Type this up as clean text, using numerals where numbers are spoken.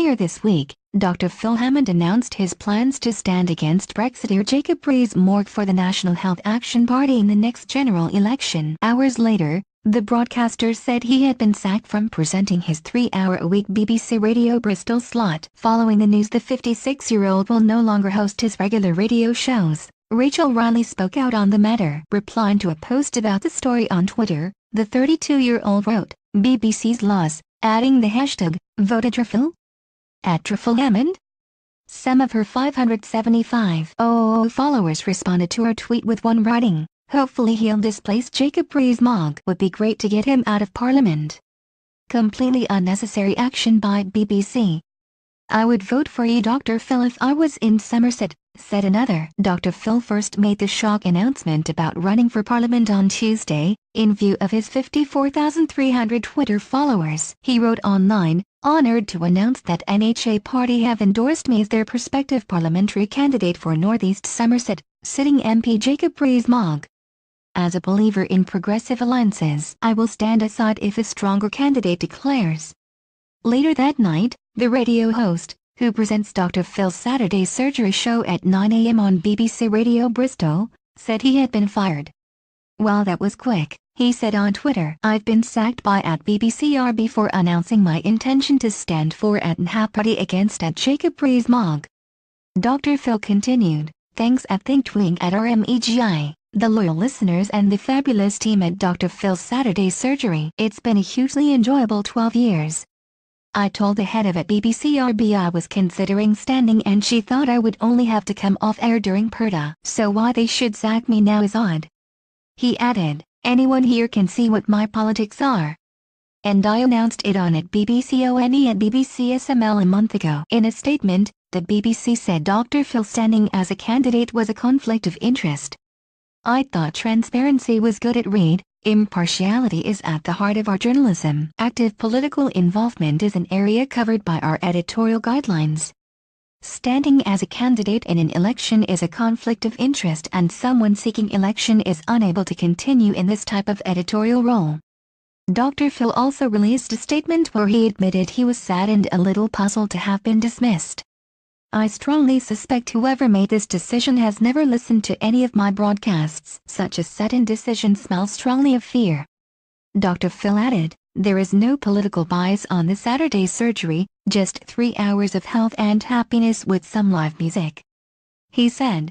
Earlier this week, Dr Phil Hammond announced his plans to stand against Brexiteer Jacob Rees-Morg for the National Health Action Party in the next general election. Hours later, the broadcaster said he had been sacked from presenting his 3-hour-a-week BBC Radio Bristol slot. Following the news the 56-year-old will no longer host his regular radio shows, Rachel Riley spoke out on the matter. Replying to a post about the story on Twitter, the 32-year-old wrote, "BBC's loss," adding the hashtag, #VoteDrPhil. At Phil Hammond. Some of her 575,000 followers responded to her tweet with one writing, "Hopefully he'll displace Jacob Rees-Mogg. Would be great to get him out of Parliament. Completely unnecessary action by BBC. I would vote for you, Dr Phil, if I was in Somerset," said another. Dr Phil first made the shock announcement about running for Parliament on Tuesday, in view of his 54,300 Twitter followers. He wrote online, "Honoured to announce that NHA Party have endorsed me as their prospective parliamentary candidate for North East Somerset, sitting MP Jacob Rees-Mogg. As a believer in progressive alliances, I will stand aside if a stronger candidate declares." Later that night, the radio host, who presents Dr Phil's Saturday surgery show at 9 a.m. on BBC Radio Bristol, said he had been fired. "Well, that was quick," he said on Twitter. "I've been sacked by @BBCRB for announcing my intention to stand for @NHA Party against @Jacob Rees-Mogg." Dr Phil continued, "Thanks at ThoWIE at RMEGI, the loyal listeners and the fabulous team at Dr Phil's Saturday surgery. It's been a hugely enjoyable 12 years. I told the head of BBCRB I was considering standing and she thought I would only have to come off air during PERTA. So why they should sack me now is odd." He added, "Anyone here can see what my politics are. And I announced it on @BBCONE and BBCSML a month ago." In a statement, the BBC said Dr Phil standing as a candidate was a conflict of interest. "I thought transparency was good at Reed. Impartiality is at the heart of our journalism. Active political involvement is an area covered by our editorial guidelines. Standing as a candidate in an election is a conflict of interest and someone seeking election is unable to continue in this type of editorial role." Dr Phil also released a statement where he admitted he was sad and a little puzzled to have been dismissed. "I strongly suspect whoever made this decision has never listened to any of my broadcasts. Such a sudden decision smells strongly of fear." Dr Phil added, "There is no political bias on the Saturday surgery, just 3 hours of health and happiness with some live music." He said,